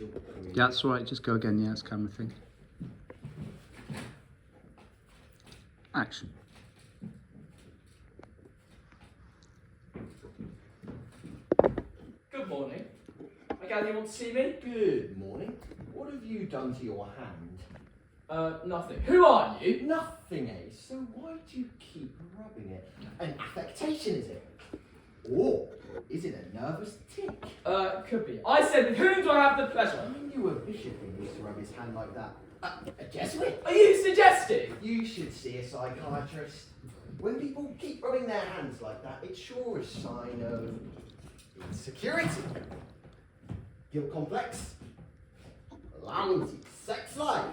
Rachel. Yeah, that's all right. Just go again. Yeah, it's camera thing. Action. Good morning. I gather you want to see me? Good morning. What have you done to your hand? Nothing. Who are you? Nothing, eh? So why do you keep rubbing it? An affectation, is it? Or is it a nervous tick? Could be. I said, with whom do I have the pleasure? I knew a bishop who used to rub his hand like that. A Jesuit? Are you suggesting? You should see a psychiatrist. When people keep rubbing their hands like that, it's sure a sign of insecurity, guilt complex, lousy sex life.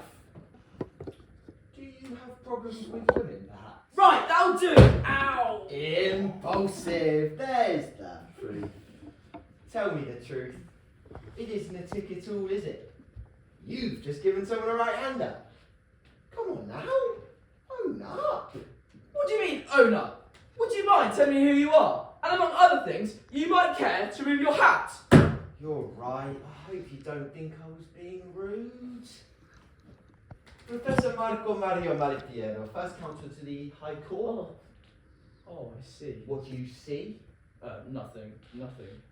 Do you have problems with women, perhaps? Right, that'll do it. Ow! Impulsive. There's the truth. Tell me the truth. It isn't a tick at all, is it? You've just given someone a right-hander. Come on now. Own up. What do you mean, own up? Would you mind telling me who you are? And among other things, you might care to remove your hat. You're right. I hope you don't think I was being rude. Professor Marco Mario Malipiero, first counsel to the High Court. Oh, I see. What do you see? Nothing.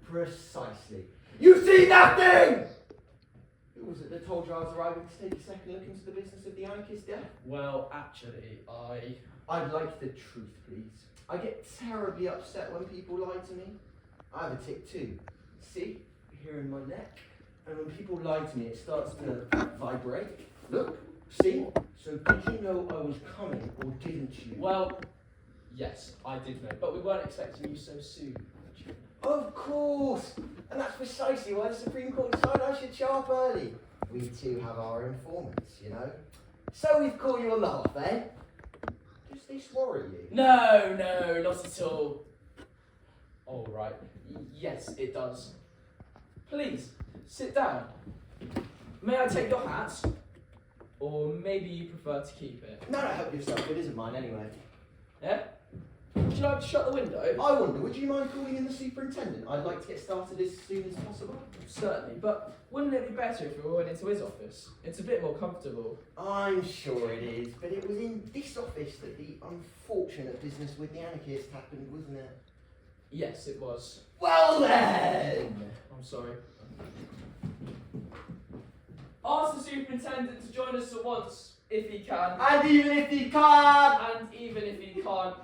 Precisely. You see nothing! Who was it that told you I was arriving to take a second look into the business of the Acci Death? Well, actually, I'd like the truth, please. I get terribly upset when people lie to me. I have a tick too. See? Here in my neck. And when people lie to me, it starts to vibrate. Look. See? So did you know I was coming, or didn't you? Well, yes, I did know, but we weren't expecting you so soon. Of course! And that's precisely why the Supreme Court decided I should show up early. We too have our informants, you know. So we've caught you on the hop, eh? Does this worry you? No, not at all. All right. Yes, it does. Please, sit down. May I take your hat? Or maybe you prefer to keep it? No, help yourself. It isn't mine anyway. Yeah? Would you like to shut the window? I wonder, would you mind calling in the superintendent? I'd like to get started as soon as possible. Certainly, but wouldn't it be better if we went into his office? It's a bit more comfortable. I'm sure it is, but it was in this office that the unfortunate business with the anarchist happened, wasn't it? Yes, it was. Well then! I'm sorry. Ask the superintendent to join us at once, if he can. And even if he can't! And even if he can't.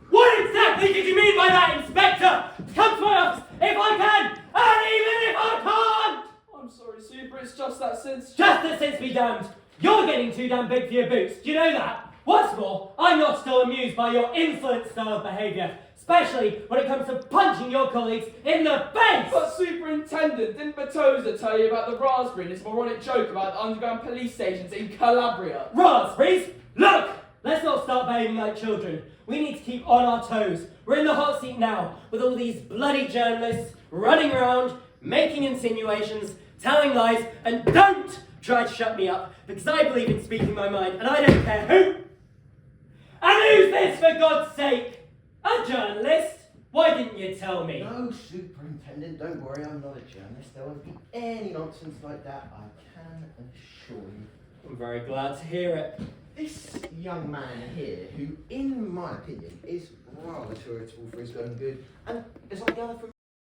What exactly did you mean by that, Inspector? Come to my office if I can, and even if I can't! I'm sorry, Super, it's just that since... Just that since be damned, you're getting too damn big for your boots, do you know that? What's more, I'm not still amused by your insolent style of behaviour, especially when it comes to punching your colleagues in the face! But Superintendent, didn't Batoza tell you about the raspberry and his moronic joke about the underground police stations in Calabria? Raspberries? Look! Let's not start behaving like children. We need to keep on our toes. We're in the hot seat now, with all these bloody journalists running around, making insinuations, telling lies, and don't try to shut me up, because I believe in speaking my mind, and I don't care who. And who's this, for God's sake? A journalist? Why didn't you tell me? No, Superintendent, don't worry, I'm not a journalist. There won't be any nonsense like that, I can assure you. I'm very glad to hear it. This young man here, who, in my opinion, is rather too irritable for his own good, and as I gather from